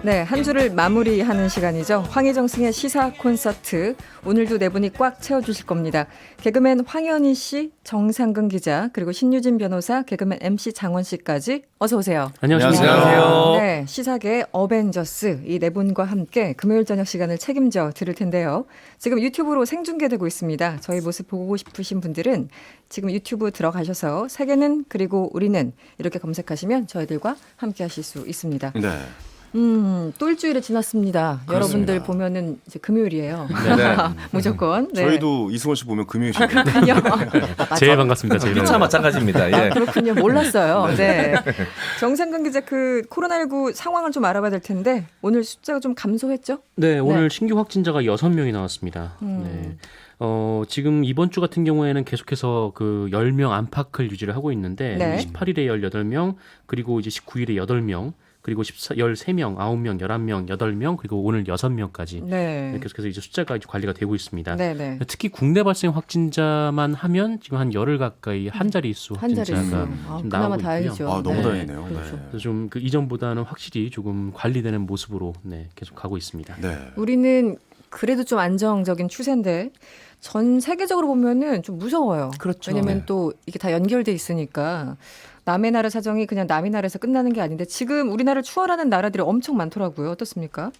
네, 한 주를 마무리하는 시간이죠. 황희정승의 시사 콘서트. 오늘도 네 분이 꽉 채워주실 겁니다. 개그맨 황현희 씨, 정상근 기자, 그리고 신유진 변호사, 개그맨 MC 장원 씨까지 어서 오세요. 안녕하세요. 네, 시사계의 어벤져스 이 네 분과 함께 금요일 저녁 시간을 책임져 드릴 텐데요. 지금 유튜브로 생중계되고 있습니다. 저희 모습 보고 싶으신 분들은 지금 유튜브 들어가셔서 세계는 그리고 우리는 이렇게 검색하시면 저희들과 함께 하실 수 있습니다. 네. 또 일주일이 지났습니다. 그렇습니다. 여러분들 보면은 이제 금요일이에요. 네. 무조건. 네. 저희도 이승원 씨 보면 금요일이에요. 그렇군요. 제일 반갑습니다. 제일 차 마찬가지입니다. 예. 그렇군요. 몰랐어요. 네. 정상근 기자 그 코로나19 상황을 좀 알아봐야 될 텐데 오늘 숫자가 좀 감소했죠? 네, 오늘 신규 확진자가 6명이 나왔습니다. 네. 지금 이번 주 같은 경우에는 계속해서 그 10명 안팎을 유지를 하고 있는데 네. 28일에 18명, 그리고 이제 19일에 8명, 그리고 13명, 9명, 11명, 8명, 그리고 오늘 6명까지 네. 계속해서 이제 숫자가 이제 관리가 되고 있습니다. 네, 네. 특히 국내 발생 확진자만 하면 지금 한 열흘 가까이 한 자릿수 한 자릿수. 확진자가 아, 지금 그나마 나오고 다행이죠. 있고요. 아, 너무 네. 다행이네요. 그렇죠. 네. 그래서 좀 그 이전보다는 확실히 조금 관리되는 모습으로 계속 가고 있습니다. 네. 우리는 그래도 좀 안정적인 추세인데 전 세계적으로 보면은 좀 무서워요. 그렇죠. 왜냐면 네. 또 이게 다 연결돼 있으니까 남의 나라 사정이 그냥 남의 나라에서 끝나는 게 아닌데 지금 우리나라를 추월하는 나라들이 엄청 많더라고요. 어떻습니까?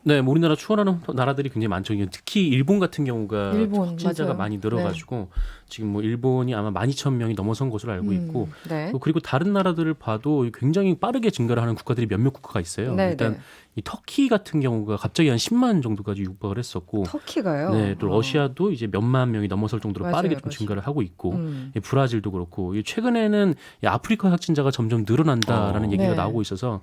네, 뭐 우리나라 추월하는 나라들이 굉장히 많죠. 특히 일본 같은 경우가 일본, 확진자가 맞아요. 많이 늘어가지고 지금 뭐 일본이 아마 12,000명이 넘어선 것으로 알고 있고 네. 그리고 다른 나라들을 봐도 굉장히 빠르게 증가를 하는 국가들이 몇몇 국가가 있어요. 네, 일단 네. 이 터키 같은 경우가 갑자기 한 10만 정도까지 육박을 했었고 터키가요. 네, 또 러시아도 이제 몇만 명이 넘어설 정도로 맞아요, 빠르게 좀 맞아요. 증가를 하고 있고 음. 브라질도 그렇고 최근에는 아프리카 확진자가 점점 늘어난다라는 얘기가 네. 나오고 있어서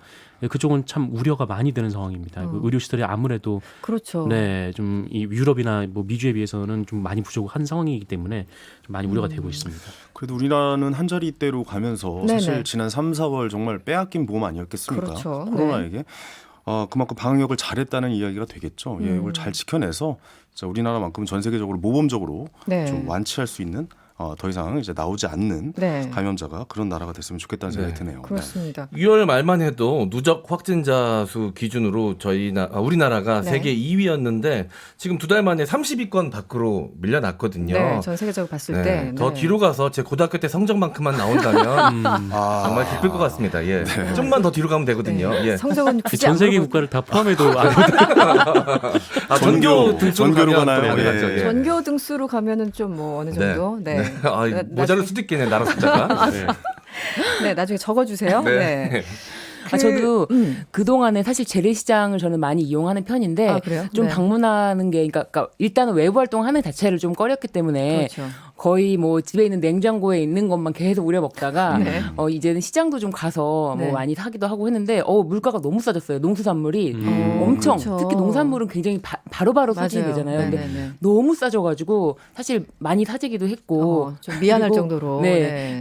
그쪽은 참 우려가 많이 되는 상황입니다. 그 의료 시설이 아무래도 그렇죠. 네, 좀 이 유럽이나 뭐 미주에 비해서는 좀 많이 부족한 상황이기 때문에 좀 많이 우려가 되고 있습니다. 그래도 우리나라는 한 자리대로 가면서 네네. 사실 지난 3, 4월 정말 빼앗긴 보험 아니었겠습니까? 그렇죠. 코로나에게. 그만큼 방역을 잘했다는 이야기가 되겠죠. 예, 이걸 잘 지켜내서 진짜 우리나라만큼 전 세계적으로 모범적으로 네. 좀 완치할 수 있는 더 이상 이제 나오지 않는 네. 감염자가 그런 나라가 됐으면 좋겠다는 생각이 네. 드네요. 그렇습니다. 6월 말만 해도 누적 확진자 수 기준으로 우리나라가 네. 세계 2위였는데 지금 2달 만에 30위권 밖으로 밀려났거든요. 네, 전 세계적으로 봤을 네. 때 더 네. 뒤로 가서 제 고등학교 때 성적만큼만 나온다면 정말 기쁠 것 같습니다. 예. 좀만 더 뒤로 가면 되거든요. 네. 예. 성적은 굳이 안 전 세계 물어볼- 국가를 다 포함해도 전교 등수로 전교로 가면 가나요? 또 많이 예. 갔죠. 예. 전교 등수로 가면은 좀 뭐 어느 정도. 네. 아, 나- 모자랄 나중에- 수도 있겠네 나라 숫자가. 네. 네, 나중에 적어주세요. 네. 네. 저도 그동안에 사실 재래시장을 저는 많이 이용하는 편인데 아, 그래요? 좀 네. 방문하는 게 그러니까 일단은 외부 활동하는 자체를 좀 꺼렸기 때문에 그렇죠. 거의 뭐 집에 있는 냉장고에 있는 것만 계속 우려 먹다가 네. 이제는 시장도 좀 가서 네. 뭐 많이 사기도 하고 했는데 물가가 너무 싸졌어요. 농수산물이 엄청 그렇죠. 특히 농산물은 굉장히 바로바로 소진이 맞아요. 되잖아요. 근데 네네네. 너무 싸져가지고 사실 많이 사재기도 했고 좀 미안할 그리고- 정도로. 네. 네.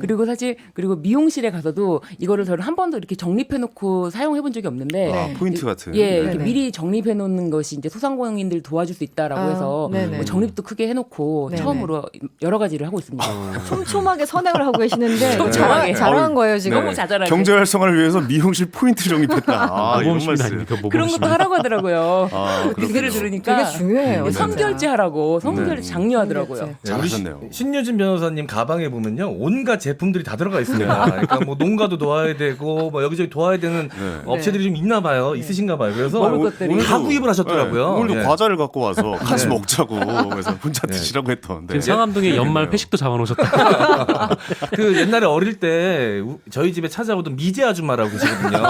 그리고 미용실에 가서도 이거를 저는 한 번도 이렇게 정립해놓고 사용해본 적이 없는데 네. 포인트 같은. 예, 이렇게 네네. 미리 정립해놓는 것이 이제 소상공인들 도와줄 수 있다라고 아, 해서 네네. 뭐 정립도 크게 해놓고 네네. 처음으로 여러 가지를 하고 있습니다. 촘촘하게 선행을 하고 계시는데 촘촘하게. 잘한 거예요 지금. 너무 자잘하게. 경제 활성화를 위해서 미용실 포인트 정립했다. 이런 모범시민 말씀. 아닙니까? 그런 것도 모범시민. 하라고 하더라고요. 그렇군요. 얘기를 들으니까 되게 중요해요. 진짜. 성결제하라고 성결제 네. 장려하더라고요. 성결제. 네, 우리 잘하셨네요. 신유진 변호사님 가방에 보면요 온갖 제품들이 다 들어가 있습니다. 그러니까 뭐 농가도 도와야 되고 뭐 여기저기 도와야 되는 네. 업체들이 좀 있나 봐요, 있으신가 봐요. 그래서 먹을 것들이. 다 구입을 하셨더라고요. 네, 오늘도 예. 과자를 갖고 와서 같이 먹자고 그래서 혼자 드시라고 했던. 네. 지금 상암동에 연말 회식도 잡아놓으셨다. 그 옛날에 어릴 때 저희 집에 찾아오던 미제 아줌마라고 계시거든요.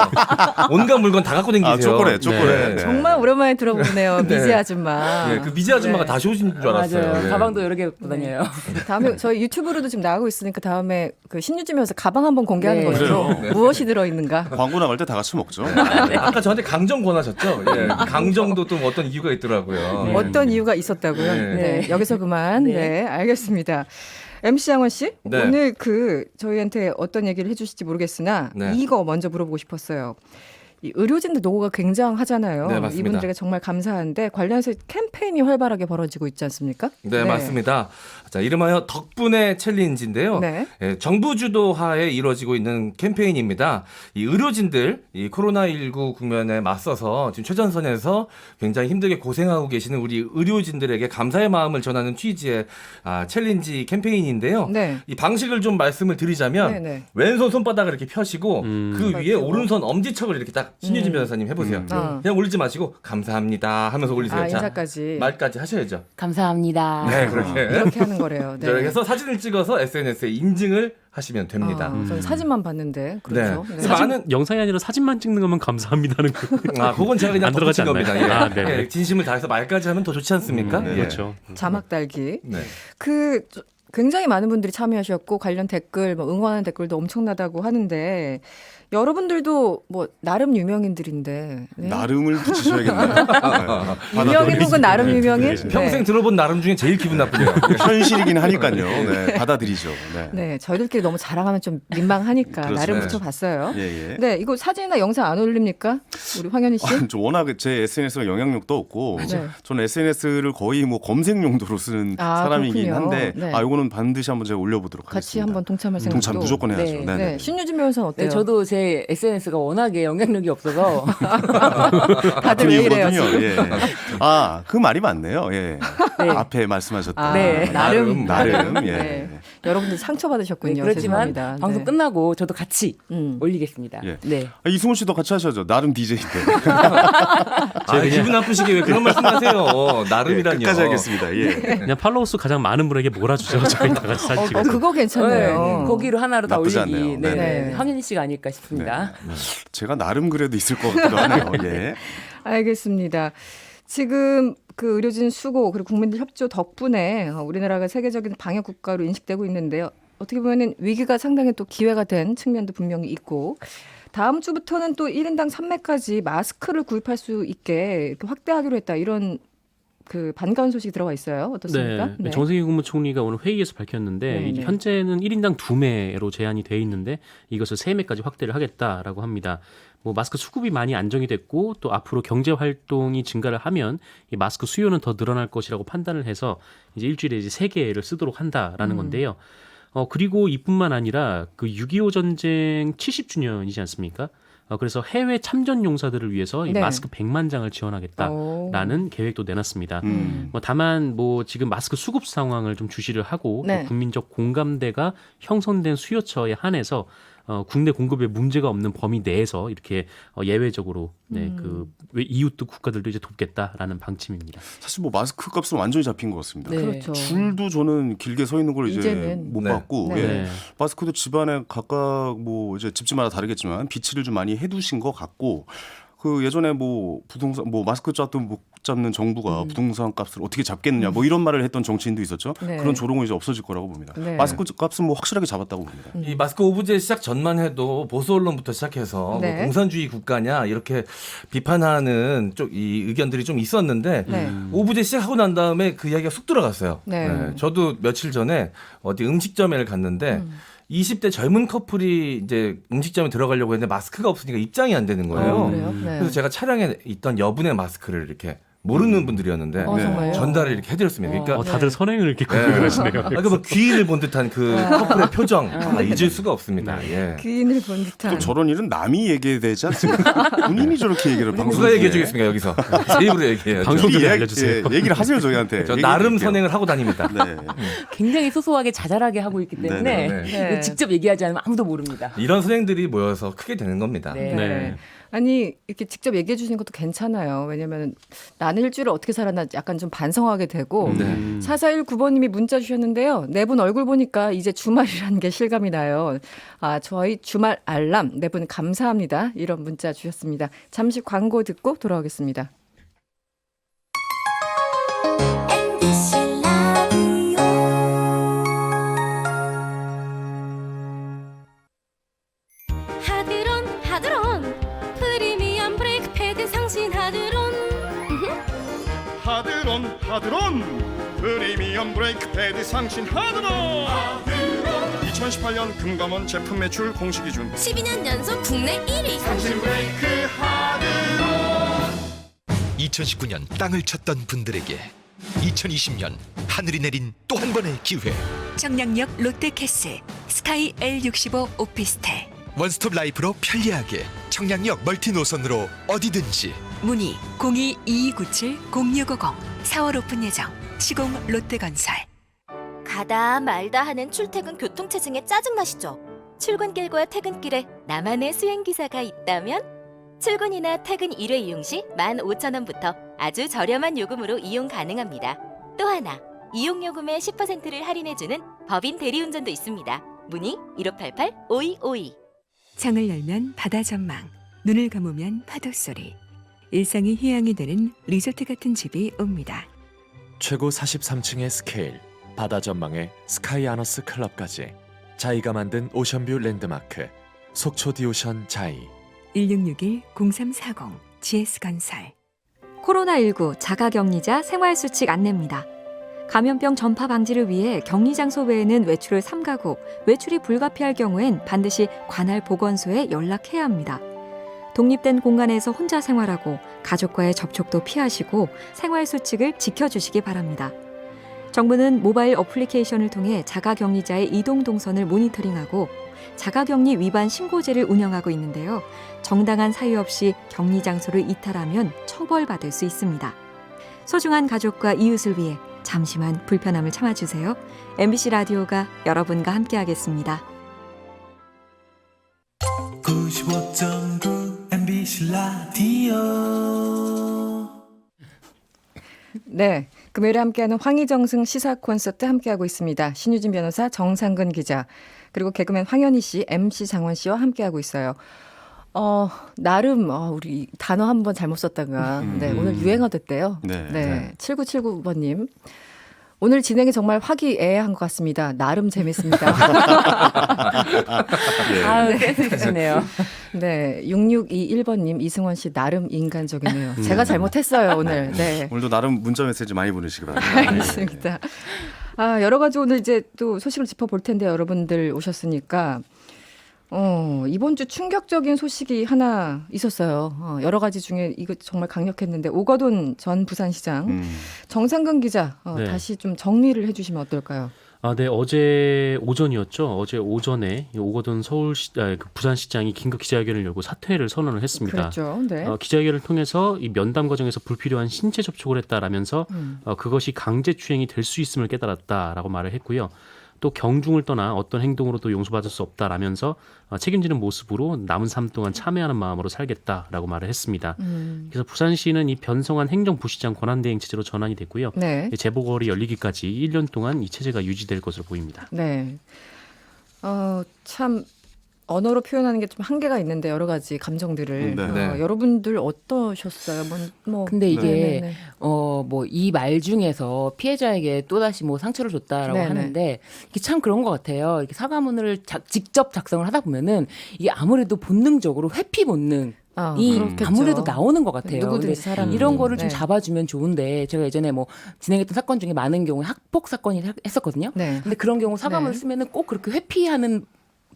온갖 물건 다 갖고 다니세요. 초콜릿. 네. 네. 정말 오랜만에 들어보네요. 네. 미제 아줌마. 예, 그 미제 아줌마가 네. 다시 오신 줄 알았어요. 맞아요. 예. 가방도 여러 개 갖고 다녀요. 다음에 저희 유튜브로도 지금 나가고 있으니까 다음에 그 신유지면서 가방 한번 공개하는 네. 거죠. 그래요. 무엇이 들어있는가. 광고 나갈 때 다 같이 먹죠. 아까 저한테 강정 권하셨죠? 예. 강정도 또 어떤 이유가 있더라고요. 네. 어떤 이유가 있었다고요? 네. 네. 여기서 그만. 네. 네. 알겠습니다. MC 양원 씨, 네. 오늘 그 저희한테 어떤 얘기를 해주실지 모르겠으나 네. 이거 먼저 물어보고 싶었어요. 이 의료진들 노고가 굉장하잖아요. 네, 맞습니다. 이분들에게 정말 감사한데 관련해서 캠페인이 활발하게 벌어지고 있지 않습니까? 네, 맞습니다. 자, 이름하여 덕분에 챌린지인데요. 네. 예, 정부 주도하에 이루어지고 있는 캠페인입니다. 이 의료진들 이 코로나19 국면에 맞서서 지금 최전선에서 굉장히 힘들게 고생하고 계시는 우리 의료진들에게 감사의 마음을 전하는 취지의 챌린지 캠페인인데요. 네. 이 방식을 좀 말씀을 드리자면 네네. 왼손 손바닥을 이렇게 펴시고 그 위에 맞죠. 오른손 엄지척을 이렇게 딱 신유진 변호사님 해보세요. 어. 그냥 올리지 마시고 감사합니다 하면서 올리세요. 자, 인사까지. 말까지 하셔야죠. 감사합니다. 네, 그렇게. 이렇게 하는 거래요. 네. 그래서 사진을 찍어서 SNS에 인증을 하시면 됩니다. 저는 사진만 봤는데 그렇죠. 네. 네. 사진- 많은- 영상이 아니라 사진만 찍는 거면 감사합니다는 거. 그건 제가 그냥 안 들어가지 덧붙인 겁니다. 예. 않나요? 아, 네. 예, 진심을 다해서 말까지 하면 더 좋지 않습니까? 예. 그렇죠. 자막 달기. 네. 굉장히 많은 분들이 참여하셨고 관련 댓글, 응원하는 댓글도 엄청나다고 하는데 여러분들도 뭐 나름 유명인들인데 네. 나름을 붙이셔야겠네요. 유명인 혹은 나름 유명인 네. 평생 들어본 나름 중에 제일 기분 나쁘네요. 현실이긴 하니까요. 네, 받아들이죠. 네. 네, 저희들끼리 너무 자랑하면 좀 민망하니까 그렇죠. 나름 네. 붙여봤어요. 예, 예. 네, 이거 사진이나 영상 안 올립니까? 우리 황현희 씨? 좀 워낙 제 SNS가 영향력도 없고 네. 저는 SNS를 거의 뭐 검색 용도로 쓰는 사람이긴 그렇군요. 한데 네. 이거는 반드시 한번 제가 올려보도록 같이 하겠습니다. 한번 동참할 생각도. 동참 무조건 해야죠. 네. 네. 네, 신유진 변호사는 어때요? 네, 저도 제 SNS가 워낙에 영향력이 없어서 다들 왜 이래요? 분이거든요. 예. 그 말이 맞네요. 예. 네. 앞에 말씀하셨던 네. 나름. 나름. 예. 네. 여러분들 상처받으셨군요. 네, 그렇지만 죄송합니다. 방송 네. 끝나고 저도 같이 올리겠습니다. 예. 네. 이승훈 씨도 같이 하셔야죠. 나름 DJ인데. 기분 나쁘시게 왜 그런 말씀하세요? 나름이라뇨. 끝까지 하겠습니다. 예. 그냥 팔로우 수 가장 많은 분에게 몰아주죠. 저희 다 같이 사진 찍어서. 그거 괜찮네요. 네, 거기로 하나로 다 나쁘지 올리기. 않네요. 네. 네. 네. 황현희 씨가 아닐까 싶습니다. 제가 나름 그래도 있을 것 같기도 하네요. 예. 알겠습니다. 지금 그 의료진 수고 그리고 국민들 협조 덕분에 우리나라가 세계적인 방역 국가로 인식되고 있는데요. 어떻게 보면 위기가 상당히 또 기회가 된 측면도 분명히 있고 다음 주부터는 또 1인당 3매까지 마스크를 구입할 수 있게 이렇게 확대하기로 했다. 이런 그 반가운 소식이 들어가 있어요. 어떻습니까? 네. 정세균 국무총리가 오늘 회의에서 밝혔는데 네, 이게 네. 현재는 1인당 2매로 제한이 돼 있는데 이것을 3매까지 확대를 하겠다라고 합니다. 뭐 마스크 수급이 많이 안정이 됐고 또 앞으로 경제 활동이 증가를 하면 이 마스크 수요는 더 늘어날 것이라고 판단을 해서 이제 일주일에 이제 3개를 쓰도록 한다라는 건데요. 그리고 이뿐만 아니라 그 6.25 전쟁 70주년이지 않습니까? 그래서 해외 참전 용사들을 위해서 이 네. 마스크 100만 장을 지원하겠다라는 계획도 내놨습니다. 다만 뭐 지금 마스크 수급 상황을 좀 주시를 하고 네. 또 국민적 공감대가 형성된 수요처에 한해서 국내 공급에 문제가 없는 범위 내에서 이렇게 예외적으로 그 이웃 국가들도 이제 돕겠다라는 방침입니다. 사실 뭐 마스크 값은 완전히 잡힌 것 같습니다. 네. 그렇죠. 줄도 저는 길게 서 있는 걸 이제 이제는. 못 네. 봤고 네. 예. 네. 마스크도 집안에 각각 뭐 이제 집집마다 다르겠지만 비치를 좀 많이 해두신 것 같고 그 예전에 뭐 부동산 뭐 마스크 잡든 못 잡는 정부가 부동산 값을 어떻게 잡겠느냐 뭐 이런 말을 했던 정치인도 있었죠. 네. 그런 조롱은 이제 없어질 거라고 봅니다. 네. 마스크 값은 뭐 확실하게 잡았다고 봅니다. 이 마스크 오브제 시작 전만 해도 보수 언론부터 시작해서 네. 뭐 공산주의 국가냐 이렇게 비판하는 쪽 이 의견들이 좀 있었는데 네. 오브제 시작하고 난 다음에 그 이야기가 쑥 들어갔어요. 네. 저도 며칠 전에 어디 음식점에 갔는데 20대 젊은 커플이 이제 음식점에 들어가려고 했는데 마스크가 없으니까 입장이 안 되는 거예요. 그래요? 네. 그래서 제가 차량에 있던 여분의 마스크를 이렇게 모르는 분들이었는데 정말요? 전달을 이렇게 해드렸습니다. 그러니까 다들 선행을 이렇게 네. 그러시네요. 뭐 귀인을 본 듯한 그 커플의 표정 잊을 수가 없습니다. 예. 귀인을 본 듯한. 또 저런 일은 남이 얘기해야 되지 않습니까? 본인이 저렇게 얘기를 방송에 누가 얘기해 주겠습니까 여기서 제 입으로 얘기해요. 방송 미리 전에 알려주세요. 얘기를 하세요 저희한테. 저 얘기해 나름 드릴게요. 선행을 하고 다닙니다. 네. 굉장히 소소하게 자잘하게 하고 있기 때문에 네, 네. 직접 얘기하지 않으면 아무도 모릅니다. 이런 선행들이 모여서 크게 되는 겁니다. 네. 네. 아니 이렇게 직접 얘기해 주시는 것도 괜찮아요. 왜냐하면 나는 일주일을 어떻게 살았나 약간 좀 반성하게 되고 네. 4419번님이 문자 주셨는데요. 네 분 얼굴 보니까 이제 주말이라는 게 실감이 나요. 저희 주말 알람 네 분 감사합니다. 이런 문자 주셨습니다. 잠시 광고 듣고 돌아오겠습니다. MBC 라디오 하드론 프리미엄 브레이크 패드 상신 하드론 하드론 프리미엄 브레이크 패드 상신 하드론 2018년 금감원 제품 매출 공시 기준 12년 연속 국내 1위 2019년 땅을 쳤던 분들에게 2020년 하늘이 내린 또 한 번의 기회. 청량역 롯데캐슬 스카이 L65 오피스텔. 원스톱 라이프로 편리하게 청량역 멀티 노선으로 어디든지. 문의 02-2297-0650. 4월 오픈 예정. 시공 롯데건설. 가다 말다 하는 출퇴근 교통체증에 짜증나시죠? 출근길과 퇴근길에 나만의 수행기사가 있다면? 출근이나 퇴근 1회 이용 시 15,000원부터 아주 저렴한 요금으로 이용 가능합니다. 또 하나, 이용요금의 10%를 할인해주는 법인 대리운전도 있습니다. 문의 1588-5252. 창을 열면 바다 전망. 눈을 감으면 파도 소리. 일상이 휴양이 되는 리조트 같은 집이 옵니다. 최고 43층의 스케일, 바다 전망의 스카이 아너스 클럽까지 자이가 만든 오션뷰 랜드마크 속초 디오션 자이. 1661-0340 GS건설. 코로나19 자가격리자 생활수칙 안내입니다. 감염병 전파 방지를 위해 격리 장소 외에는 외출을 삼가고 외출이 불가피할 경우엔 반드시 관할 보건소에 연락해야 합니다. 독립된 공간에서 혼자 생활하고 가족과의 접촉도 피하시고 생활수칙을 지켜주시기 바랍니다. 정부는 모바일 어플리케이션을 통해 자가격리자의 이동 동선을 모니터링하고 자가격리 위반 신고제를 운영하고 있는데요. 정당한 사유 없이 격리 장소를 이탈하면 처벌받을 수 있습니다. 소중한 가족과 이웃을 위해 잠시만 불편함을 참아주세요. MBC 라디오가 여러분과 함께하겠습니다. 95.9 MBC 라디오. 네, 금요일에 함께하는 황희정승 시사 콘서트 함께하고 있습니다. 신유진 변호사, 정상근 기자, 그리고 개그맨 황현희 씨, MC 장원 씨와 함께하고 있어요. 나름 우리 단어 한 번 잘못 썼다가 네, 오늘 유행어 됐대요. 네, 7979번님. 오늘 진행이 정말 화기애애한 것 같습니다. 나름 재밌습니다. 아유, 센스있으시네요. 네, 6621번님, 이승원 씨 나름 인간적이네요. 제가 잘못했어요, 오늘. 네. 오늘도 나름 문자 메시지 많이 보내시기 바랍니다. 알겠습니다. 여러 가지 오늘 이제 또 소식을 짚어볼 텐데 여러분들 오셨으니까 이번 주 충격적인 소식이 하나 있었어요. 여러 가지 중에 이거 정말 강력했는데 오거돈 전 부산시장 정상근 기자 네. 다시 좀 정리를 해주시면 어떨까요? 네, 어제 오전이었죠. 어제 오전에 오거돈 부산시장이 긴급 기자회견을 열고 사퇴를 선언을 했습니다. 그렇죠. 네. 기자회견을 통해서 이 면담 과정에서 불필요한 신체 접촉을 했다라면서 그것이 강제추행이 될 수 있음을 깨달았다라고 말을 했고요. 또 경중을 떠나 어떤 행동으로도 용서받을 수 없다라면서 책임지는 모습으로 남은 삶 동안 참여하는 마음으로 살겠다라고 말을 했습니다. 그래서 부산시는 이 변성한 행정부시장 권한대행 체제로 전환이 됐고요. 네. 재보궐이 열리기까지 1년 동안 이 체제가 유지될 것으로 보입니다. 네. 참 언어로 표현하는 게 좀 한계가 있는데 여러 가지 감정들을 네. 여러분들 어떠셨어요? 근데 이게 네네네. 뭐 이 말 중에서 피해자에게 또다시 뭐 상처를 줬다라고 네네. 하는데 이게 참 그런 것 같아요. 이렇게 사과문을 직접 작성을 하다 보면은 이게 아무래도 본능적으로 회피 본능 이 그렇겠죠. 아무래도 나오는 것 같아요. 누구든지 근데 사람이. 이런 거를 좀 네. 잡아주면 좋은데 제가 예전에 뭐 진행했던 사건 중에 많은 경우에 학폭 사건이 했었거든요. 네. 근데 그런 경우 사과문을 네. 쓰면은 꼭 그렇게 회피하는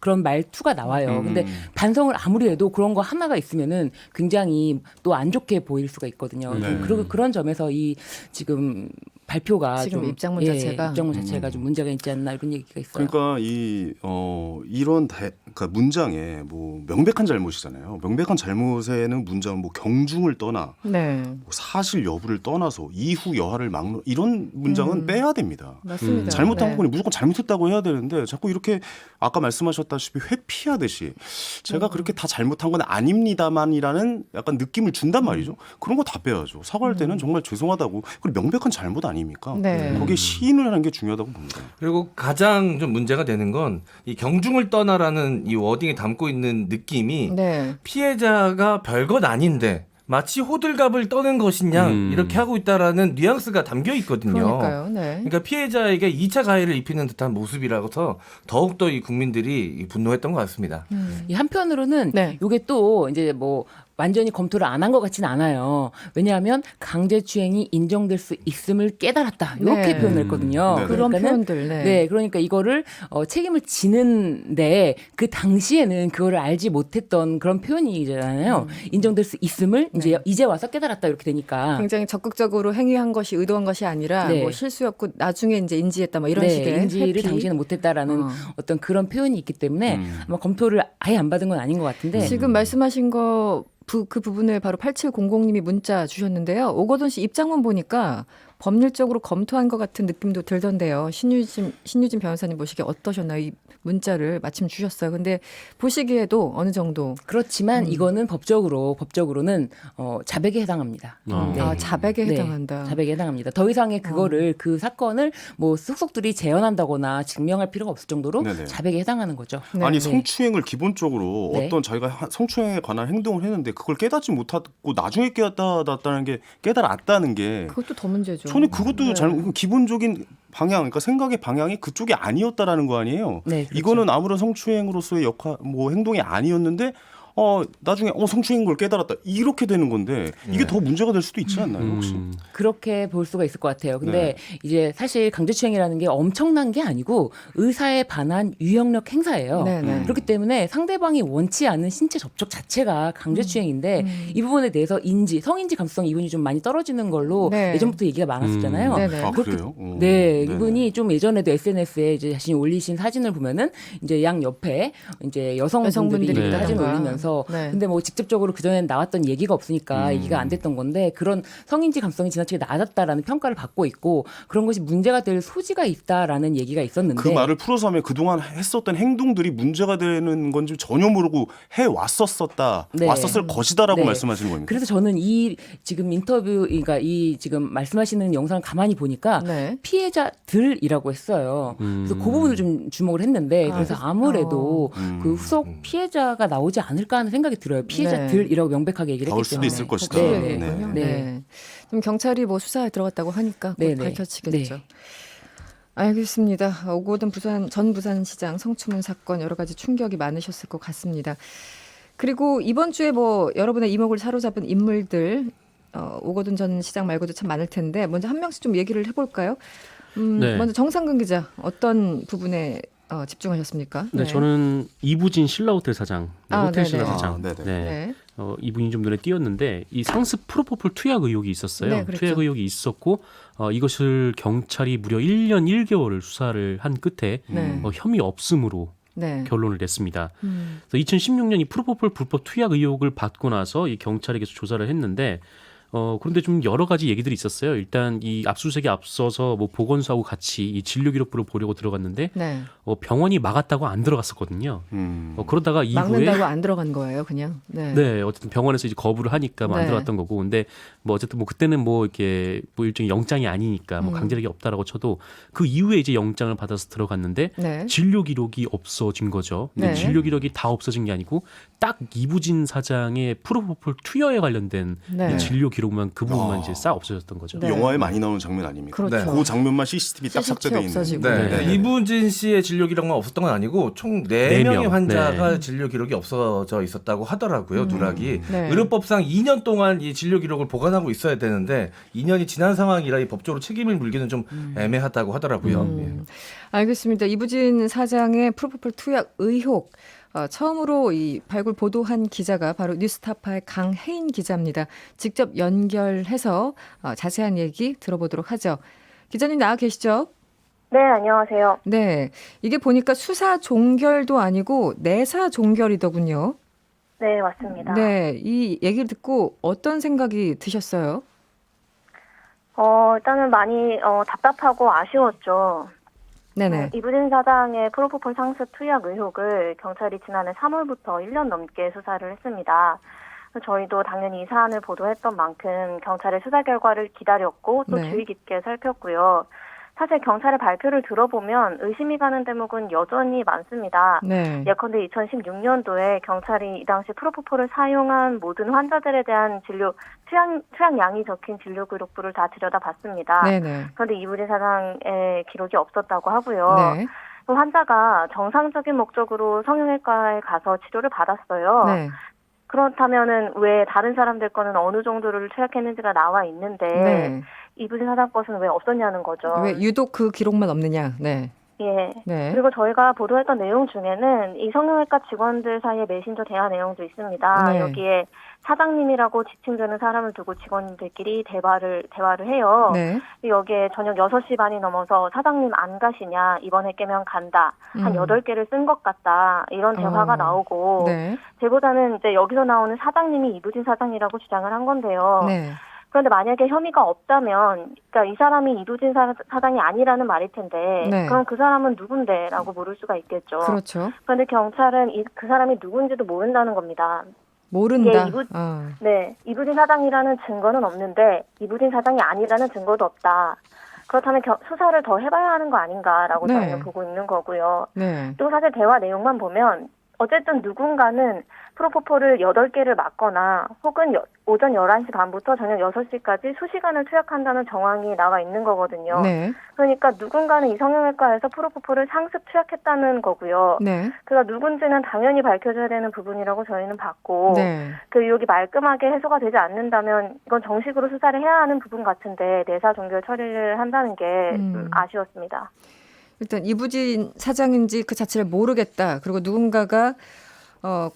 그런 말투가 나와요. 근데 반성을 아무리 해도 그런 거 하나가 있으면은 굉장히 또 안 좋게 보일 수가 있거든요. 네. 그리고 그런 점에서 이 지금 발표가 지금 좀 입장문 자체가 입장문 자체가 좀 문제가 있지 않나 이런 얘기가 있어요. 그러니까 이런 그러니까 문장에 뭐 명백한 잘못이잖아요. 명백한 잘못에는 문장 뭐 경중을 떠나 네. 뭐 사실 여부를 떠나서 이후 여하를 막론 이런 문장은 빼야 됩니다. 맞습니다. 잘못한 네. 부분이 무조건 잘못했다고 해야 되는데 자꾸 이렇게 아까 말씀하셨다시피 회피하듯이 제가 그렇게 다 잘못한 건 아닙니다만이라는 약간 느낌을 준단 말이죠. 그런 거 다 빼야죠. 사과할 때는 정말 죄송하다고 그리고 명백한 잘못 아닙니까? 네. 거기에 시인을 하는 게 중요하다고 봅니다. 그리고 가장 좀 문제가 되는 건 이 경중을 떠나라는 이 워딩에 담고 있는 느낌이 네. 피해자가 별것 아닌데 마치 호들갑을 떠는 것이냐 이렇게 하고 있다라는 뉘앙스가 담겨 있거든요. 그러니까요. 네. 그러니까 피해자에게 2차 가해를 입히는 듯한 모습이라서 더욱더 이 국민들이 분노했던 것 같습니다. 이 한편으로는 네. 이게 또 이제 뭐 완전히 검토를 안 한 것 같지는 않아요. 왜냐하면 강제추행이 인정될 수 있음을 깨달았다. 이렇게 네. 표현을 했거든요. 그런 그러니까는 표현들. 네, 그러니까 이거를 책임을 지는데 그 당시에는 그거를 알지 못했던 그런 표현이잖아요. 인정될 수 있음을 이제 와서 깨달았다 이렇게 되니까. 굉장히 적극적으로 행위한 것이 의도한 것이 아니라 네. 뭐 실수였고 나중에 이제 인지했다 뭐 이런 네, 식의 인지를 회피. 당시에는 못했다라는 어떤 그런 표현이 있기 때문에 아마 검토를 아예 안 받은 건 아닌 것 같은데 지금 말씀하신 거 그 부분을 바로 8700님이 문자 주셨는데요. 오거돈 씨 입장문 보니까 법률적으로 검토한 것 같은 느낌도 들던데요. 신유진 변호사님 보시기에 어떠셨나요? 이 문자를 마침 주셨어요. 근데 보시기에도 어느 정도 그렇지만 이거는 법적으로는 자백에 해당합니다. 네. 아, 자백에 네, 해당한다. 자백에 해당합니다. 더 이상의 그거를 그 사건을 뭐 속속들이 재현한다거나 증명할 필요가 없을 정도로 네네. 자백에 해당하는 거죠. 네, 아니 네. 성추행을 기본적으로 네. 어떤 자기가 성추행에 관한 행동을 했는데 그걸 깨닫지 못하고 나중에 깨닫았다는 게 깨달았다는 게 그것도 더 문제죠. 저는 그것도 네. 잘못 기본적인 방향 그러니까 생각의 방향이 그쪽이 아니었다라는 거 아니에요. 네, 그렇죠. 이거는 아무런 성추행으로서의 역할 뭐 행동이 아니었는데 나중에 성추행인 걸 깨달았다 이렇게 되는 건데 이게 더 문제가 될 수도 있지 않나요 혹시? 그렇게 볼 수가 있을 것 같아요. 근데 이제 사실 강제추행이라는 게 엄청난 게 아니고 의사에 반한 유형력 행사예요. 네네. 그렇기 때문에 상대방이 원치 않은 신체 접촉 자체가 강제추행인데 이 부분에 대해서 성인지 감수성 이분이 좀 많이 떨어지는 걸로 네. 예전부터 얘기가 많았었잖아요. 네네. 아 그렇게- 그래요? 네, 네네. 이분이 좀 예전에도 SNS에 이제 자신이 올리신 사진을 보면은 이제 양 옆에 이제 여성분들이 여성분들이 사진을 있다던가. 올리면서 네. 근데 뭐 직접적으로 그전에 나왔던 얘기가 없으니까 얘기가 안 됐던 건데 그런 성인지 감성이 지나치게 낮았다라는 평가를 받고 있고 그런 것이 문제가 될 소지가 있다라는 얘기가 있었는데 그 말을 풀어서 하면 그동안 했었던 행동들이 문제가 되는 건지 전혀 모르고 해 왔었을 것이다라고 네. 말씀하시는 겁니까? 그래서 저는 이 지금 인터뷰, 그러니까 이 지금 말씀하시는 영상을 가만히 보니까 네. 피해자들이라고 했어요. 그래서 그 부분을 좀 주목을 했는데 그래서 아무래도 그 후속 피해자가 나오지 않을까 하는 생각이 들어요. 피해자들이라고 명백하게 얘기를 나올 했기 수도 때문에. 있을 것이다. 네, 네. 네. 네. 네. 좀 경찰이 뭐 수사에 들어갔다고 하니까 곧 네, 네. 밝혀지겠죠. 네. 알겠습니다. 오고돈 전 부산시장 성추문 사건 여러 가지 충격이 많으셨을 것 같습니다. 그리고 이번 주에 뭐 여러분의 이목을 사로잡은 인물들 오거돈 전 시장 말고도 참 많을 텐데 먼저 한 명씩 좀 얘기를 해볼까요? 네. 먼저 정상근 기자 어떤 부분에 집중하셨습니까? 네, 저는 이부진 신라호텔 사장, 호텔 신라 네네. 사장. 네네. 네. 이분이 좀 눈에 띄었는데 이 상습 프로포폴 투약 의혹이 있었어요. 네, 그랬죠. 투약 의혹이 있었고 이것을 경찰이 무려 1년 1개월을 수사를 한 끝에 네. 혐의 없음으로 네. 결론을 냈습니다. 그래서 2016년 이 프로포폴 불법 투약 의혹을 받고 나서 이 경찰에게서 조사를 했는데 그런데 좀 여러 가지 얘기들이 있었어요. 일단 이 압수수색에 앞서서 뭐 보건소하고 같이 이 진료 기록부를 보려고 들어갔는데 네. 병원이 막았다고 안 들어갔었거든요. 그러다가 이후에 막는다고 안 들어간 거예요, 그냥. 네. 네, 어쨌든 병원에서 이제 거부를 하니까 뭐 안 네. 들어갔던 거고, 근데 뭐 어쨌든 뭐 그때는 뭐 이렇게 뭐 일종의 영장이 아니니까 뭐 강제력이 없다라고 쳐도 그 이후에 이제 영장을 받아서 들어갔는데 네. 진료 기록이 없어진 거죠. 근데 네. 진료 기록이 다 없어진 게 아니고 딱 이부진 사장의 프로포폴 투여에 관련된 네. 이 진료 기록만 그 부분만 이제 싹 없어졌던 거죠. 네. 영화에 많이 나오는 장면 아닙니까? 그렇죠. 그 장면만 CCTV 딱 삭제돼 있는. 없어지고. 네. 네. 이부진 씨의 진료 기록만 없었던 건 아니고 총 네 4명의 명. 환자가 진료 기록이 없어져 있었다고 하더라고요. 누락이. 네. 의료법상 2년 동안 이 진료 기록을 보관하고 있어야 되는데 2년이 지난 상황이라 이 법적으로 책임을 물기는 좀 애매하다고 하더라고요. 예. 알겠습니다. 이부진 사장의 프로포폴 투약 의혹. 처음으로 이 발굴 보도한 기자가 바로 뉴스타파의 강혜인 기자입니다. 직접 연결해서 자세한 얘기 들어보도록 하죠. 기자님 나와 계시죠? 네, 안녕하세요. 네, 이게 보니까 수사 종결도 아니고 내사 종결이더군요. 네, 맞습니다. 네, 이 얘기를 듣고 어떤 생각이 드셨어요? 일단은 많이 답답하고 아쉬웠죠. 네네. 이부진 사장의 프로포폴 상습 투약 의혹을 경찰이 지난해 3월부터 1년 넘게 수사를 했습니다. 저희도 당연히 이 사안을 보도했던 만큼 경찰의 수사 결과를 기다렸고 또 네. 주의 깊게 살폈고요. 사실 경찰의 발표를 들어보면 의심이 가는 대목은 여전히 많습니다. 네. 예컨대 2016년도에 경찰이 이 당시 프로포폴을 사용한 모든 환자들에 대한 진료 투약량이 적힌 진료 기록부를 다 들여다봤습니다. 네네. 그런데 이부진 사장의 기록이 없었다고 하고요. 네. 또 환자가 정상적인 목적으로 성형외과에 가서 치료를 받았어요. 네. 그렇다면은 왜 다른 사람들 거는 어느 정도를 투약했는지가 나와 있는데 네. 이부진 사장 것은 왜 없었냐는 거죠. 왜 유독 그 기록만 없느냐. 네. 예. 네. 그리고 저희가 보도했던 내용 중에는 이 성형외과 직원들 사이의 메신저 대화 내용도 있습니다. 네. 여기에 사장님이라고 지칭되는 사람을 두고 직원들끼리 대화를 해요. 네. 여기에 저녁 6시 반이 넘어서 사장님 안 가시냐, 이번에 깨면 간다, 한 8개를 쓴 것 같다, 이런 대화가 나오고, 네. 제보자는 이제 여기서 나오는 사장님이 이부진 사장이라고 주장을 한 건데요. 네. 그런데 만약에 혐의가 없다면, 그러니까 이 사람이 이부진 사장이 아니라는 말일 텐데, 네. 그럼 그 사람은 누군데라고 물을 수가 있겠죠. 그렇죠. 그런데 경찰은 그 사람이 누군지도 모른다는 겁니다. 모른다. 네, 이부진 사장이라는 증거는 없는데 이부진 사장이 아니라는 증거도 없다. 그렇다면 수사를 더 해봐야 하는 거 아닌가라고 네. 저희는 보고 있는 거고요. 네. 또 사실 대화 내용만 보면 어쨌든 누군가는 프로포폴을 8개를 맞거나 혹은 오전 11시 반부터 저녁 6시까지 수시간을 투약한다는 정황이 나와 있는 거거든요. 네. 그러니까 누군가는 이 성형외과에서 프로포폴을 상습 투약했다는 거고요. 네. 그가 누군지는 당연히 밝혀져야 되는 부분이라고 저희는 봤고 네. 그 의혹이 말끔하게 해소가 되지 않는다면 이건 정식으로 수사를 해야 하는 부분 같은데 내사 종결 처리를 한다는 게 좀 아쉬웠습니다. 일단 이부진 사장인지 그 자체를 모르겠다. 그리고 누군가가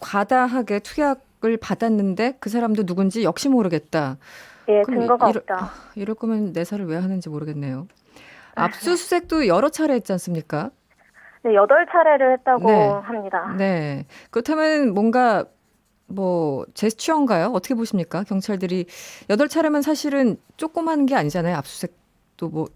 과다하게 투약을 받았는데 그 사람도 누군지 역시 모르겠다. 예, 증거가 없다. 이럴 거면 내사를 왜 하는지 모르겠네요. 압수수색도 여러 차례 했지 않습니까? 네, 8차례를 했다고 네. 합니다. 네. 그렇다면 뭔가 제스처인가요? 어떻게 보십니까? 경찰들이 8차례면 사실은 조그만 게 아니잖아요. 압수수색도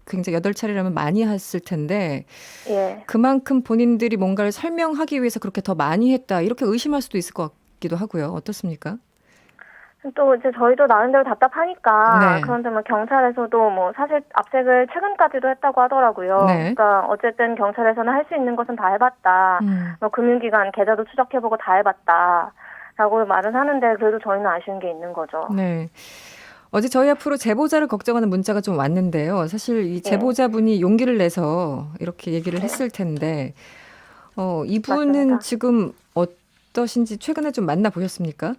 굉장히 8차례라면 많이 했을 텐데 예. 그만큼 본인들이 뭔가를 설명하기 위해서 그렇게 더 많이 했다. 이렇게 의심할 수도 있을 것 같기도 하고요. 어떻습니까? 또 이제 저희도 나름대로 답답하니까 네. 그런데 경찰에서도 사실 압색을 최근까지도 했다고 하더라고요. 네. 그러니까 어쨌든 경찰에서는 할 수 있는 것은 다 해봤다. 금융기관 계좌도 추적해보고 다 해봤다라고 말은 하는데 그래도 저희는 아쉬운 게 있는 거죠. 네. 어제 저희 앞으로 제보자를 걱정하는 문자가 좀 왔는데요. 사실 이 제보자분이 용기를 내서 이렇게 얘기를 했을 텐데 이분은 맞습니다. 지금 어떠신지 최근에 좀 만나보셨습니까?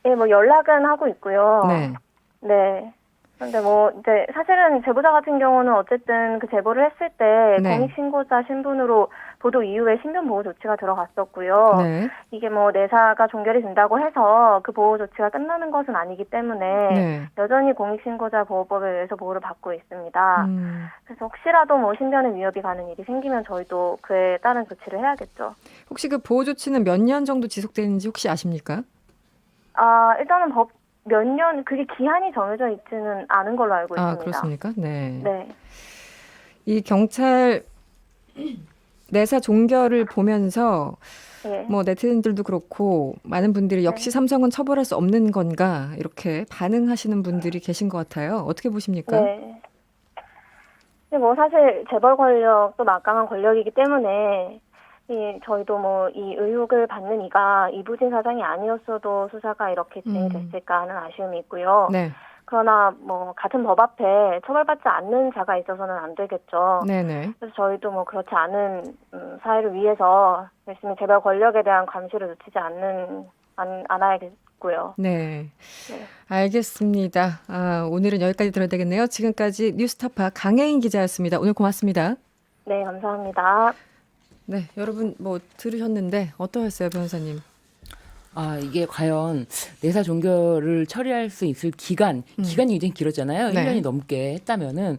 예, 연락은 하고 있고요. 네. 네. 근데 이제 사실은 제보자 같은 경우는 어쨌든 그 제보를 했을 때 네. 공익신고자 신분으로 보도 이후에 신변보호 조치가 들어갔었고요. 네. 이게 내사가 종결이 된다고 해서 그 보호 조치가 끝나는 것은 아니기 때문에 네. 여전히 공익신고자 보호법에 의해서 보호를 받고 있습니다. 그래서 혹시라도 신변에 위협이 가는 일이 생기면 저희도 그에 따른 조치를 해야겠죠. 혹시 그 보호 조치는 몇 년 정도 지속되는지 혹시 아십니까? 일단은 몇 년, 그게 기한이 정해져 있지는 않은 걸로 알고 있습니다. 아, 그렇습니까? 네. 네. 이 경찰 내사 종결을 보면서 예. 네티즌들도 그렇고 많은 분들이 역시 삼성은 처벌할 수 없는 건가 이렇게 반응하시는 분들이 계신 것 같아요. 어떻게 보십니까? 네. 근데 사실 재벌 권력도 막강한 권력이기 때문에 저희도 이 의혹을 받는 이가 이부진 사장이 아니었어도 수사가 이렇게 진행이 됐을까 하는 아쉬움이 있고요. 네. 그러나 같은 법 앞에 처벌받지 않는 자가 있어서는 안 되겠죠. 네네. 그래서 저희도 그렇지 않은 사회를 위해서 열심히 재벌 권력에 대한 감시를 놓치지 않아야겠고요. 네. 알겠습니다. 오늘은 여기까지 들어야 되겠네요. 지금까지 뉴스타파 강혜인 기자였습니다. 오늘 고맙습니다. 네, 감사합니다. 네, 여러분 들으셨는데 어떠셨어요, 변호사님? 이게 과연 내사 종결을 처리할 수 있을 기간이 굉장히 길었잖아요. 네. 1년이 넘게 했다면은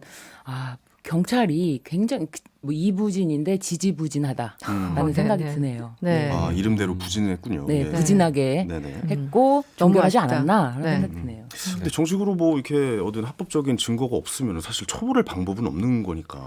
경찰이 굉장히 이부진인데 지지부진하다라는 생각이 드네요. 네. 이름대로 부진했군요. 네, 예. 부진하게 네네. 했고 종결하지 아쉽다. 않았나라는 네. 생각이 드네요. 근데 정식으로 이렇게 얻은 합법적인 증거가 없으면 사실 처벌할 방법은 없는 거니까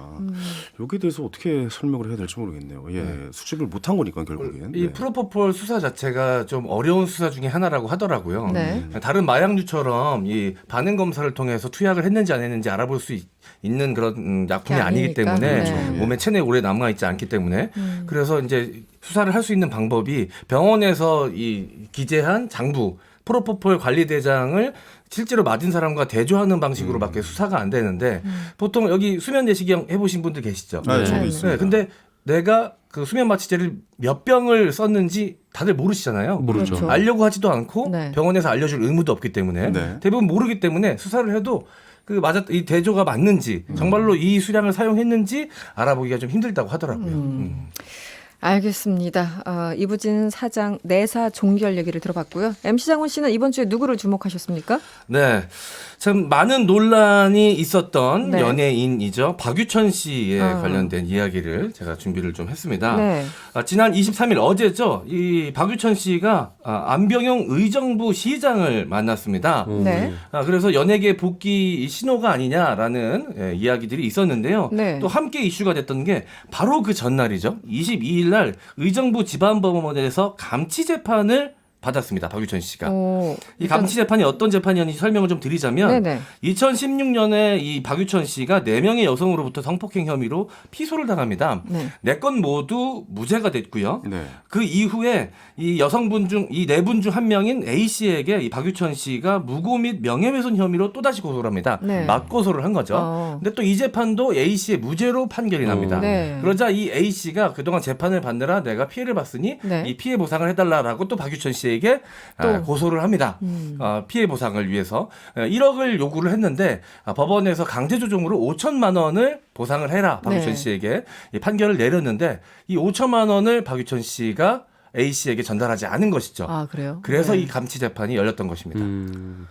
여기에 대해서 어떻게 설명을 해야 될지 모르겠네요. 예, 수집을 못한 거니까 결국엔. 이 프로포폴 수사 자체가 좀 어려운 수사 중에 하나라고 하더라고요. 네. 다른 마약류처럼 이 반응 검사를 통해서 투약을 했는지 안 했는지 알아볼 수 있는 그런 약품이 아니기 아니니까. 때문에 네. 몸에 체내에 오래 남아 있지 않기 때문에 그래서 이제 수사를 할 수 있는 방법이 병원에서 이 기재한 장부 프로포폴 관리대장을 실제로 맞은 사람과 대조하는 방식으로밖에 수사가 안 되는데 보통 여기 수면 내시경 해보신 분들 계시죠? 네, 저도 네. 있습니다. 근데 내가 그 수면 마취제를 몇 병을 썼는지 다들 모르시잖아요. 모르죠. 그렇죠. 알려고 하지도 않고 네. 병원에서 알려줄 의무도 없기 때문에 네. 대부분 모르기 때문에 수사를 해도 이 대조가 맞는지 정말로 이 수량을 사용했는지 알아보기가 좀 힘들다고 하더라고요. 알겠습니다. 이부진 사장 내사 종결 얘기를 들어봤고요. MC 장훈 씨는 이번 주에 누구를 주목하셨습니까? 네. 참 많은 논란이 있었던 네. 연예인이죠. 박유천 씨에 관련된 이야기를 제가 준비를 좀 했습니다. 네. 지난 23일 어제죠. 이 박유천 씨가 안병용 의정부 시장을 만났습니다. 네. 그래서 연예계 복귀 신호가 아니냐라는 이야기들이 있었는데요. 네. 또 함께 이슈가 됐던 게 바로 그 전날이죠. 22일 날 의정부 지방법원에서 감치 재판을 받았습니다. 박유천 씨가. 이 감치 재판이 어떤 재판이었는지 설명을 좀 드리자면 네네. 2016년에 이 박유천 씨가 4명의 여성으로부터 성폭행 혐의로 피소를 당합니다. 네. 4건 모두 무죄가 됐고요. 네. 그 이후에 이 여성분 중 이 4분 중 한 명인 A 씨에게 이 박유천 씨가 무고 및 명예훼손 혐의로 또다시 고소를 합니다. 네. 맞고소를 한 거죠. 근데 또 이 재판도 A 씨의 무죄로 판결이 납니다. 네. 그러자 이 A 씨가 그동안 재판을 받느라 내가 피해를 봤으니 네. 이 피해 보상을 해달라라고 또 박유천 씨에게 또. 고소를 합니다. 피해 보상을 위해서 1억을 요구를 했는데 법원에서 강제 조정으로 5천만 원을 보상을 해라 박유천 네. 씨에게 이 판결을 내렸는데 이 5천만 원을 박유천 씨가 A 씨에게 전달하지 않은 것이죠. 그래요? 그래서 네. 이 감치 재판이 열렸던 것입니다.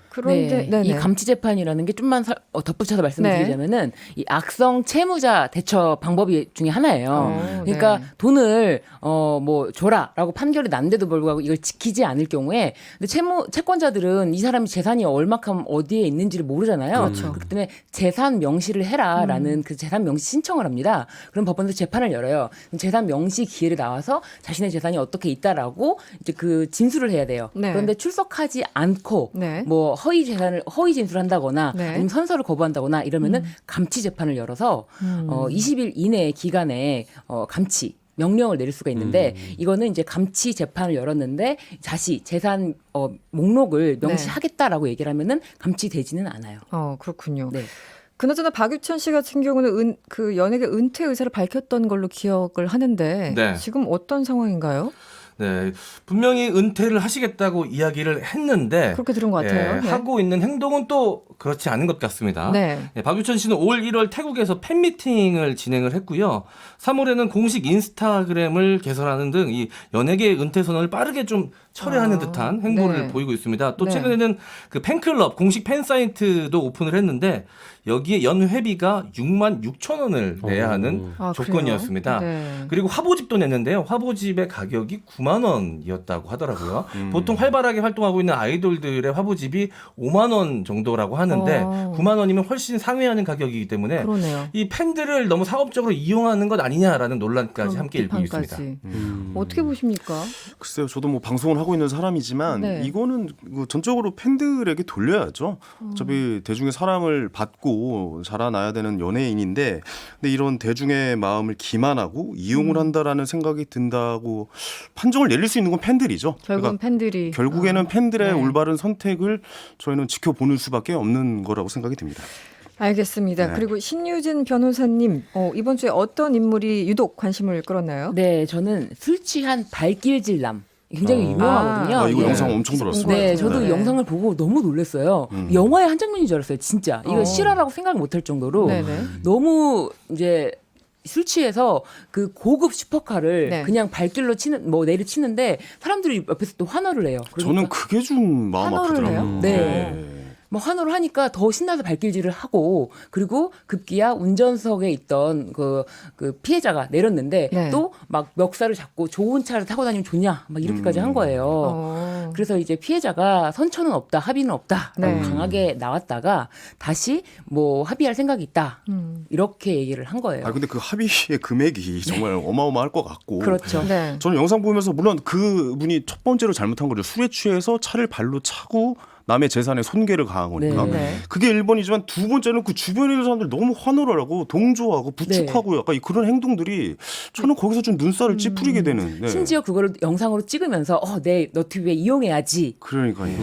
그런데 이 감치 재판이라는 게 좀만 덧붙여서 말씀드리자면은 이 악성 채무자 대처 방법이 중에 하나예요. 그러니까 네. 돈을 뭐 줘라라고 판결이 난데도 불구하고 이걸 지키지 않을 경우에 근데 채권자들은 이 사람이 재산이 얼마큼 어디에 있는지를 모르잖아요. 그렇죠. 그렇기 때문에 재산 명시를 해라라는 그 재산 명시 신청을 합니다. 그럼 법원에서 재판을 열어요. 그럼 재산 명시 기일에 나와서 자신의 재산이 어떻게 있다라고 이제 그 진술을 해야 돼요. 네. 그런데 출석하지 않고 네. 뭐 허위 진술한다거나 네. 아니면 선서를 거부한다거나 이러면은 감치 재판을 열어서 20일 이내의 기간에 감치 명령을 내릴 수가 있는데 이거는 이제 감치 재판을 열었는데 다시 재산 목록을 명시하겠다라고 얘기를 하면은 감치되지는 않아요. 그렇군요. 네. 그나저나 박유천 씨 같은 경우는 그 연예계 은퇴 의사를 밝혔던 걸로 기억을 하는데 네. 지금 어떤 상황인가요? 네, 분명히 은퇴를 하시겠다고 이야기를 했는데 그렇게 들은 것 같아요. 네. 하고 있는 행동은 또 그렇지 않은 것 같습니다. 네. 박유천 씨는 올 1월 태국에서 팬미팅을 진행을 했고요. 3월에는 공식 인스타그램을 개설하는 등 이 연예계 은퇴 선언을 빠르게 좀 철회하는 듯한 행보를 네. 보이고 있습니다. 또 네. 최근에는 그 팬클럽 공식 팬 사이트도 오픈을 했는데 여기에 연회비가 6만 6천 원을 내야 하는 조건이었습니다. 네. 그리고 화보집도 냈는데요. 화보집의 가격이 9만 원이었다고 하더라고요. 보통 활발하게 활동하고 있는 아이돌들의 화보집이 5만 원 정도라고 하는데 9만 원이면 훨씬 상회하는 가격이기 때문에 그러네요. 이 팬들을 너무 사업적으로 이용하는 것 아니냐라는 논란까지 함께 일고 있습니다. 어떻게 보십니까? 글쎄요, 저도 뭐 방송을 하고 있는 사람이지만 네. 이거는 전적으로 팬들에게 돌려야죠. 어차피 대중의 사랑을 받고 자라나야 되는 연예인인데, 근데 이런 대중의 마음을 기만하고 이용을 한다라는 생각이 든다고 판정을 내릴 수 있는 건 팬들이죠. 결국은 그러니까 팬들이 결국에는 팬들의 네. 올바른 선택을 저희는 지켜보는 수밖에 없는 거라고 생각이 듭니다. 알겠습니다. 네. 그리고 신유진 변호사님, 이번 주에 어떤 인물이 유독 관심을 끌었나요? 네, 저는 술 취한 발길질남. 굉장히 유명하거든요. 이거 예. 영상 엄청 들었어요. 네, 저도 네. 영상을 보고 너무 놀랐어요. 영화의 한 장면인 줄 알았어요, 진짜. 이거 실화라고 생각 못할 정도로 네네. 너무 이제 술 취해서 그 고급 슈퍼카를 네. 그냥 발길로 내리치는데 사람들이 옆에서 또 환호를 해요. 저는 그게 좀 마음 환호를 아프더라고요. 해요? 네. 뭐 환호를 하니까 더 신나서 발길질을 하고 그리고 급기야 운전석에 있던 그 피해자가 내렸는데 네. 또 막 멱살을 잡고 좋은 차를 타고 다니면 좋냐 막 이렇게까지 한 거예요. 그래서 이제 피해자가 선처는 없다, 합의는 없다 네. 강하게 나왔다가 다시 뭐 합의할 생각이 있다 이렇게 얘기를 한 거예요. 근데 그 합의의 금액이 정말 어마어마할 것 같고. 그렇죠. 네. 저는 영상 보면서 물론 그분이 첫 번째로 잘못한 거죠. 술에 취해서 차를 발로 차고 남의 재산에 손괴를 가한 거니까. 네. 그게 1번이지만 두 번째는 그 주변에 있는 사람들 너무 환호를 하고 동조하고 부축하고 약간 그런 행동들이 저는 거기서 좀 눈살을 찌푸리게 되는. 네. 심지어 그거를 영상으로 찍으면서 내 너튜브에 이용해야지. 그러니까요.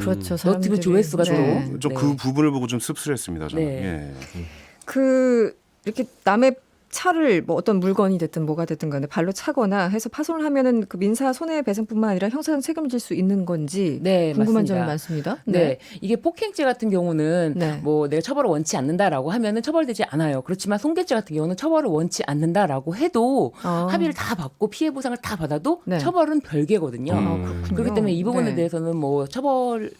그렇죠. 너튜브 조회수가 네. 또 저 그 부분을 보고 좀 씁쓸했습니다. 저는. 네. 예. 그 이렇게 남의 차를 뭐 어떤 물건이 됐든 뭐가 됐든 간에 발로 차거나 해서 파손을 하면은 그 민사 손해배상뿐만 아니라 형사상 책임질 수 있는 건지 네, 궁금한 맞습니다. 점이 많습니다. 네. 이게 폭행죄 같은 경우는 네. 뭐 내가 처벌을 원치 않는다라고 하면은 처벌되지 않아요. 그렇지만 손괴죄 같은 경우는 처벌을 원치 않는다라고 해도 합의를 다 받고 피해 보상을 다 받아도 네. 처벌은 별개거든요. 그렇군요. 그렇기 때문에 이 부분에 네. 대해서는 뭐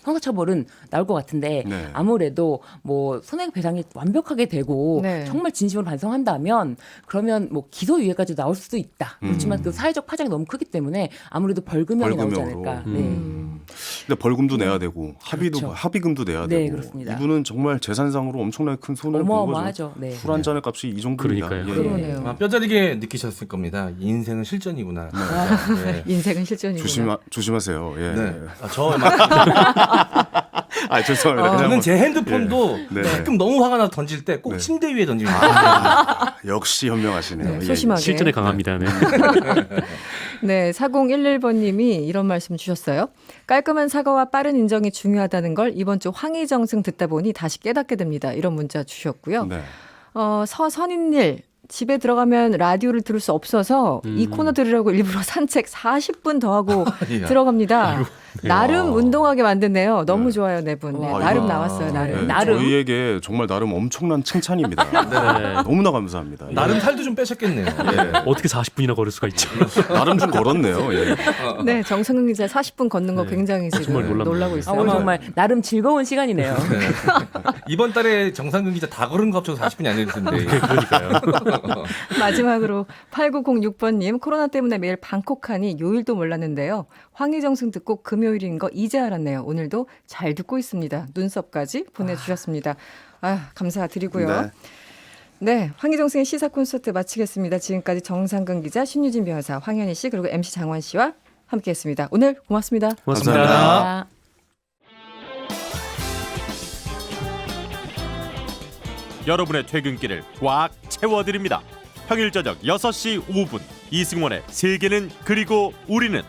형사 처벌은 나올 것 같은데 네. 아무래도 뭐 손해배상이 완벽하게 되고 네. 정말 진심으로 반성한다면 그러면 뭐 기소유예까지 나올 수도 있다. 그렇지만 그 사회적 파장이 너무 크기 때문에 아무래도 벌금형이 나오지 벌금형으로. 않을까. 네. 근데 벌금도 내야 되고 그렇죠. 합의금도 내야 네, 되고 그렇습니다. 이분은 정말 재산상으로 엄청나게 큰 손해를 본 거죠. 어마어마하죠. 네. 술 한 잔의 값이 이 정도입니다. 그러니까요. 예. 그러네요. 아, 뼈저리게 느끼셨을 겁니다. 인생은 실전이구나. 네. 인생은 실전이구나. 조심하세요. 예. 네. 아, 죄송합니다. 그냥 저는 뭐- 제 핸드폰도 네. 가끔 너무 화가 나서 던질 때 꼭 네. 침대 위에 던집니다. 역시 현명하시네요. 네, 예. 소심하게. 실전에 강합니다. 네. 네, 4011번님이 이런 말씀 주셨어요. 깔끔한 사과와 빠른 인정이 중요하다는 걸 이번 주 황희정승 듣다 보니 다시 깨닫게 됩니다. 이런 문자 주셨고요. 네. 서선인일 집에 들어가면 라디오를 들을 수 없어서 이 코너 들으려고 일부러 산책 40분 더 하고 들어갑니다. 나름 운동하게 만드네요. 너무 좋아요, 네 분. 네, 아, 나름 이거- 나왔어요, 나름. 네, 나름. 저희에게 정말 나름 엄청난 칭찬입니다. 네. 너무나 감사합니다. 예. 나름 살도 좀 빼셨겠네요. 어떻게 40분이나 걸을 수가 있죠? 나름 좀 걸었네요. 예. 네, 정승근 기자 40분 걷는 거 네. 굉장히 지금 정말 놀랍네요. 놀라고 아, 있어요. 오늘 정말 나름 즐거운 시간이네요. 네. 이번 달에 정상근 기자 다 걸은 거 합쳐서 40분이 안 될 텐데. 마지막으로 8906번님 코로나 때문에 매일 방콕하니 요일도 몰랐는데요. 황희정승 듣고 금요일인 거 이제 알았네요. 오늘도 잘 듣고 있습니다. 눈썹까지 보내주셨습니다. 아, 감사드리고요. 네. 네, 황희정승의 시사 콘서트 마치겠습니다. 지금까지 정상근 기자, 신유진 변호사, 황현희 씨 그리고 MC 장원 씨와 함께했습니다. 오늘 고맙습니다. 고맙습니다. 감사합니다. 여러분의 퇴근길을 꽉 채워드립니다. 평일 저녁 6시 5분 이승원의 세계는 그리고 우리는